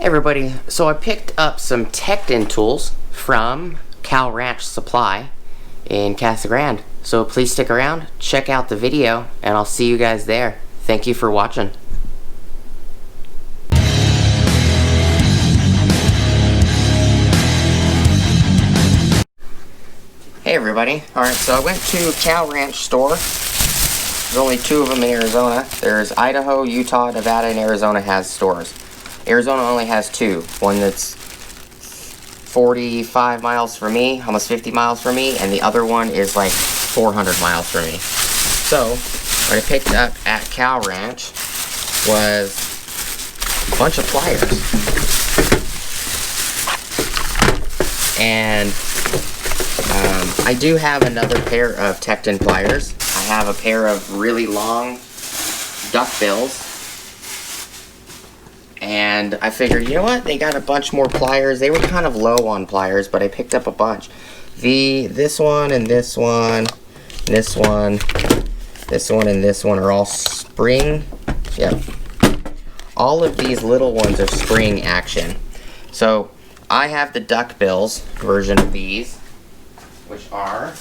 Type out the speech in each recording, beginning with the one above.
Hey everybody, so I picked up some Tekton tools from Cal Ranch Supply in Casa Grande. So please stick around, check out the video, and I'll see you guys there. Thank you for watching. Hey everybody, alright, so I went to Cal Ranch store. There's only two of them in Arizona. There's Idaho, Utah, Nevada, and Arizona has stores. Arizona only has two. One that's 45 miles from me, almost 50 miles from me, and the other one is like 400 miles from me. So, what I picked up at Cal Ranch was a bunch of pliers. And I do have another pair of Tekton pliers. I have a pair of really long duckbills. And I figured, you know what, they got a bunch more pliers. They were kind of low on pliers, but I picked up a bunch. This one and this one, this one, this one and this one are all spring. Yep. All of these little ones are spring action. So I have the duckbills version of these, which are,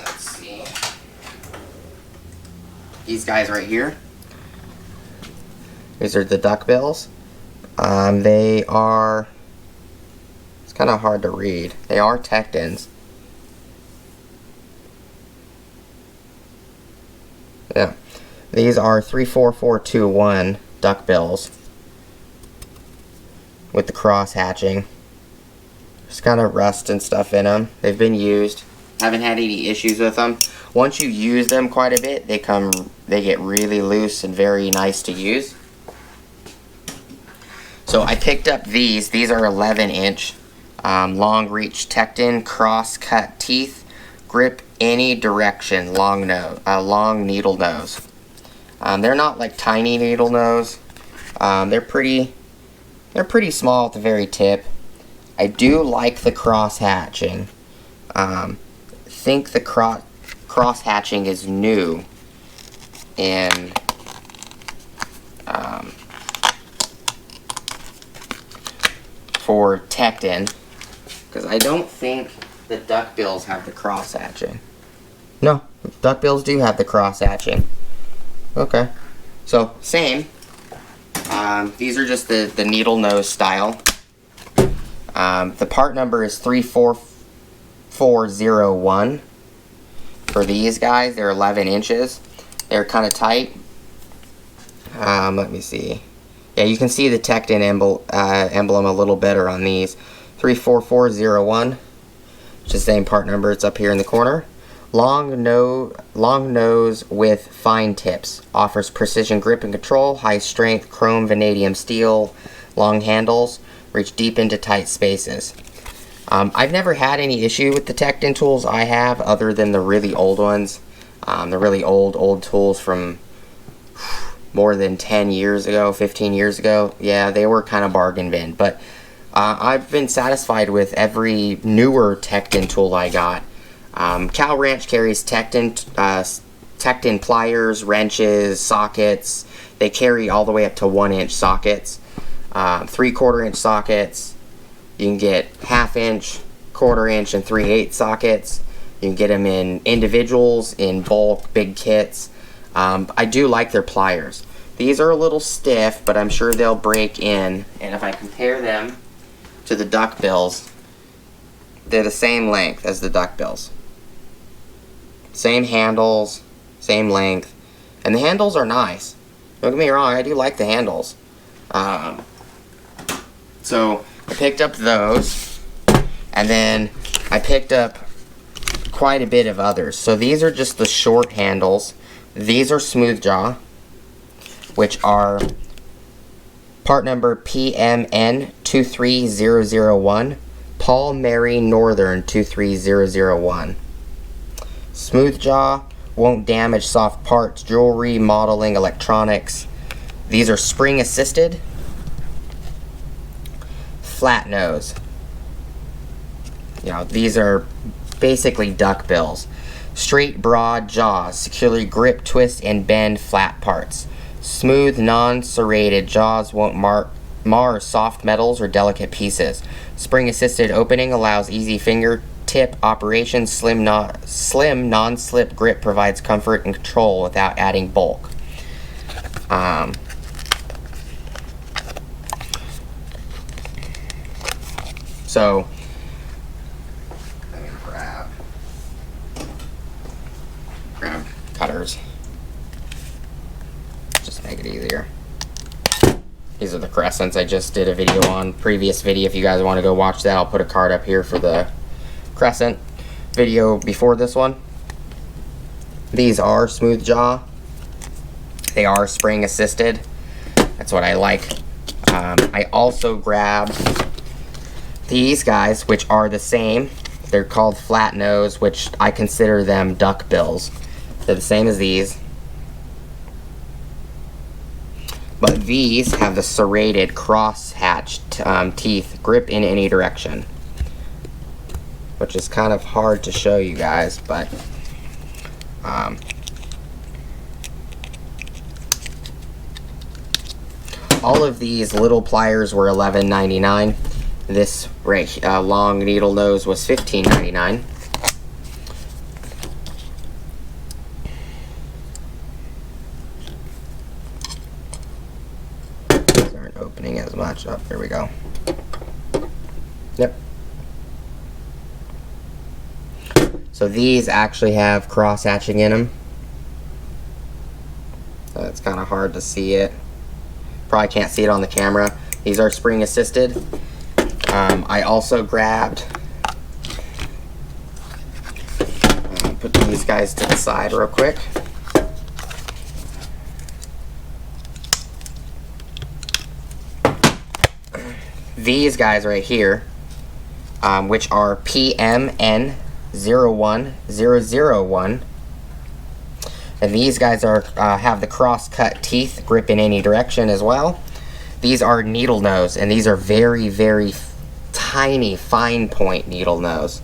let's see, these guys right here. These are the duckbills. They are, it's kind of hard to read. They are Tektons. Yeah. These are 34421 duckbills with the cross hatching. There's kind of rust and stuff in them. They've been used. Haven't had any issues with them. Once you use them quite a bit, they get really loose and very nice to use. So I picked up these. These are 11-inch long reach Tekton cross cut teeth, grip any direction, long needle nose. They're not like tiny needle nose. They're pretty small at the very tip. I do like the cross hatching. Think the cross hatching is new in for Tekton, because I don't think the duckbills have the cross hatching. No, duckbills do have the cross hatching. Okay, so same. These are just the needle nose style. The part number is 34401 for these guys. They're 11 inches. They're kind of tight. Let me see. Yeah, you can see the Tekton emblem a little better on these. 34401, which is the same part number. It's up here in the corner. Long nose with fine tips. Offers precision grip and control. High strength chrome vanadium steel. Long handles. Reach deep into tight spaces. I've never had any issue with the Tekton tools I have, other than the really old ones. The really old tools from more than 10 years ago, 15 years ago. Yeah, they were kind of bargain bin, but I've been satisfied with every newer Tekton tool I got. Cal Ranch carries Tekton pliers, wrenches, sockets. They carry all the way up to 1-inch sockets, 3/4-inch sockets. You can get 1/2-inch, 1/4-inch, and 3/8 sockets. You can get them in individuals, in bulk, big kits. I do like their pliers. These are a little stiff, but I'm sure they'll break in. And if I compare them to the duckbills, they're the same length as the duckbills. Same handles, same length. And the handles are nice. Don't get me wrong, I do like the handles. So I picked up those. And then I picked up quite a bit of others. So these are just the short handles. These are smooth jaw, which are part number PMN 23001, Paul Mary Northern 23001. Smooth jaw, won't damage soft parts, jewelry, modeling, electronics. These are spring assisted. Flat nose. You know, these are basically duckbills. Straight, broad jaws, securely grip, twist, and bend flat parts. Smooth, non-serrated jaws won't mar soft metals or delicate pieces. Spring-assisted opening allows easy fingertip operation. Slim, non-slip grip provides comfort and control without adding bulk. So, let me grab cutters. Just make it easier. These are the crescents I just did a video on. Previous video, if you guys want to go watch that, I'll put a card up here for the crescent video before this one. These are smooth jaw. They are spring assisted. That's what I like. I also grabbed these guys, which are the same. They're called flat nose, which I consider them duck bills. They're the same as these. But these have the serrated cross-hatch teeth, grip in any direction. Which is kind of hard to show you guys, but all of these little pliers were $11.99. This long needle nose was $15.99. These aren't opening as much. Oh, there we go. Yep. So these actually have cross hatching in them. So it's kind of hard to see it. Probably can't see it on the camera. These are spring assisted. I also grabbed, put these guys to the side real quick. These guys right here, which are PMN01001. And these guys are have the cross-cut teeth, grip in any direction as well. These are needle nose, and these are very, very tiny, fine point needle nose.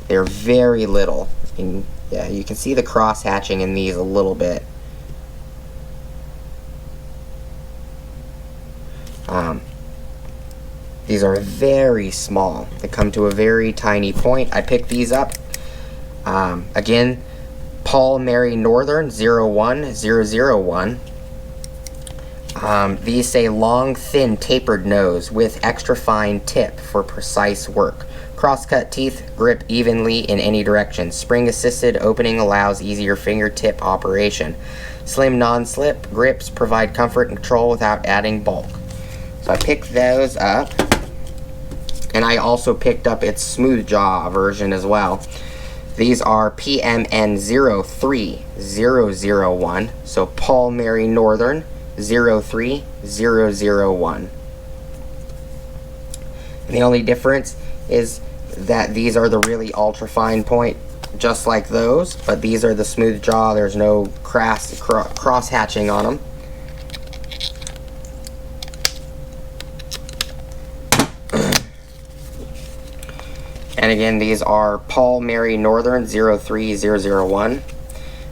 They're very little. And yeah, you can see the cross hatching in these a little bit. These are very small. They come to a very tiny point. I picked these up. Again, Paul Mary Northern 01001. These say long, thin, tapered nose with extra fine tip for precise work. Cross-cut teeth, grip evenly in any direction. Spring-assisted opening allows easier fingertip operation. Slim, non-slip grips provide comfort and control without adding bulk. So I picked those up. And I also picked up its smooth jaw version as well. These are PMN03001. So Paul Mary Northern 03001. And the only difference is that these are the really ultra fine point, just like those, but these are the smooth jaw. There's no cross hatching on them. And again, these are Paul Mary Northern 03001.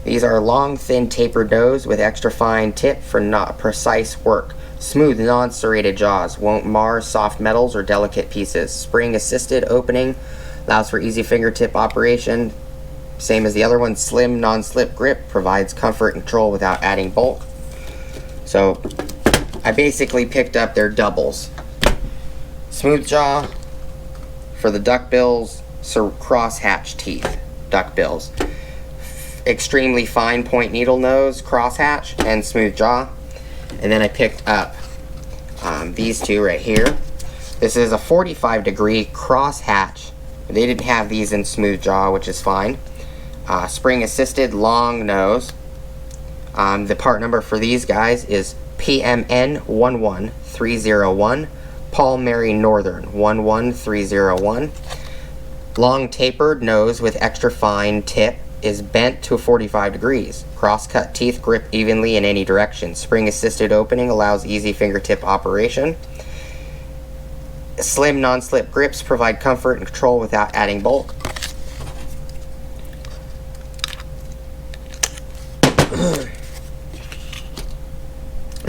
These are long, thin, tapered nose with extra fine tip for not precise work. Smooth, non-serrated jaws won't mar soft metals or delicate pieces. Spring-assisted opening allows for easy fingertip operation. Same as the other one. Slim, non-slip grip provides comfort and control without adding bulk. So I basically picked up their doubles. Smooth jaw for the duckbills, so cross-hatch teeth, duckbills. Extremely fine point needle nose, crosshatch, and smooth jaw. And then I picked up these two right here. This is a 45-degree crosshatch. They didn't have these in smooth jaw, which is fine. Spring assisted long nose. The part number for these guys is PMN11301. Paul Mary Northern 11301. Long tapered nose with extra fine tip is bent to 45 degrees. Cross-cut teeth grip evenly in any direction. Spring-assisted opening allows easy fingertip operation. Slim, non-slip grips provide comfort and control without adding bulk.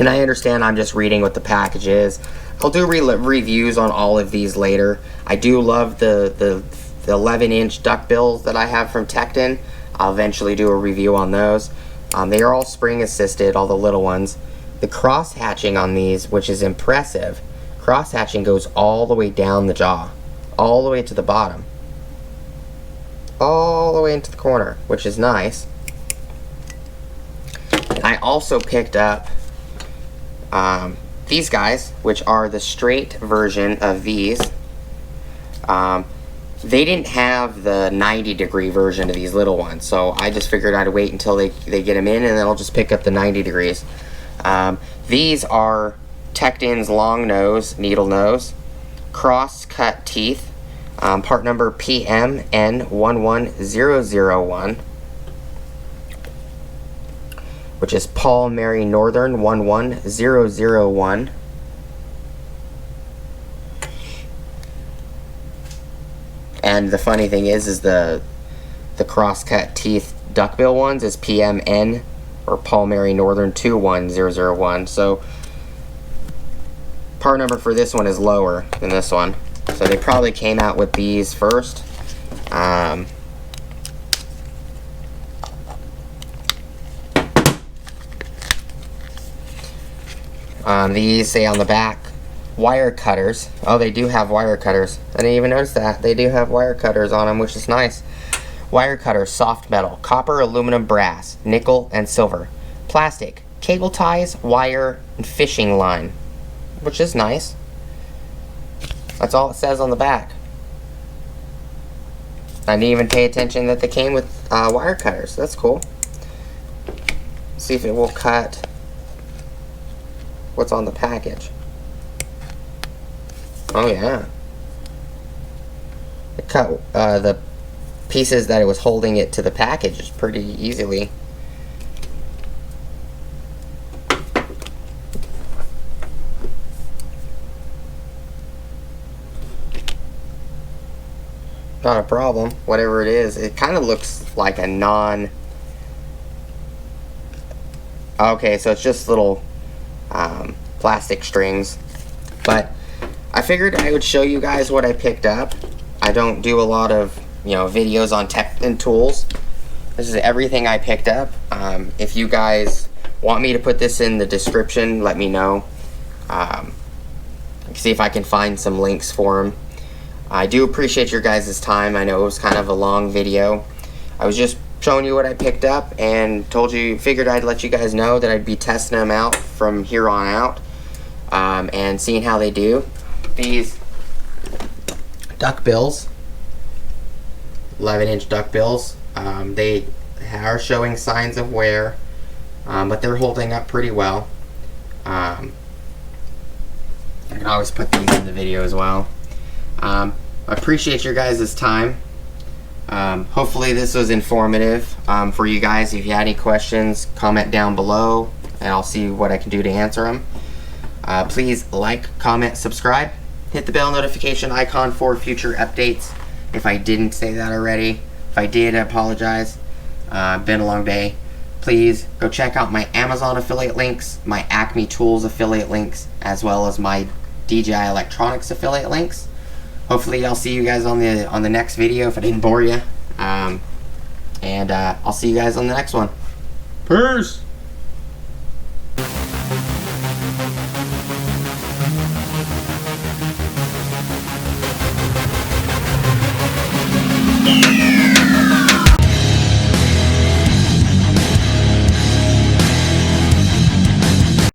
And I understand I'm just reading what the package is. I'll do reviews on all of these later. I do love the 11-inch duckbills that I have from Tekton. I'll eventually do a review on those. They are all spring assisted, all the little ones. The cross hatching on these, which is impressive, cross hatching goes all the way down the jaw, all the way to the bottom, all the way into the corner, which is nice. I also picked up these guys, which are the straight version of these. They didn't have the 90-degree version of these little ones, so I just figured I'd wait until they get them in, and then I'll just pick up the 90 degrees. These are Tekton's long nose, needle nose, cross-cut teeth, part number PMN11001, which is Paul Mary Northern 11001. And the funny thing is the cross-cut teeth duckbill ones is PMN or Paul Mary Northern 21001. So part number for this one is lower than this one. So they probably came out with these first. These say on the back, wire cutters. Oh, they do have wire cutters. I didn't even notice that. They do have wire cutters on them, which is nice. Wire cutters, soft metal, copper, aluminum, brass, nickel, and silver. Plastic, cable ties, wire, and fishing line, which is nice. That's all it says on the back. I didn't even pay attention that they came with wire cutters. That's cool. Let's see if it will cut what's on the package. Oh yeah. It cut the pieces that it was holding it to the package pretty easily. Not a problem, whatever it is. It kind of looks like a non... Okay, so it's just little plastic strings. But I figured I would show you guys what I picked up. I don't do a lot of, videos on tech and tools. This is everything I picked up. If you guys want me to put this in the description, let me know. See if I can find some links for them. I do appreciate your guys' time. I know it was kind of a long video. I was just showing you what I picked up and figured I'd let you guys know that I'd be testing them out from here on out and seeing how they do. These duckbills, 11-inch duckbills, they are showing signs of wear, but they're holding up pretty well. I can always put these in the video as well. I appreciate your guys' time. Hopefully this was informative for you guys. If you had any questions, comment down below and I'll see what I can do to answer them. Please like, comment, subscribe. Hit the bell notification icon for future updates if I didn't say that already. If I did, I apologize. Been a long day. Please go check out my Amazon affiliate links, my Acme Tools affiliate links, as well as my DJI Electronics affiliate links. Hopefully I'll see you guys on the next video if I didn't bore you. And I'll see you guys on the next one. Peace!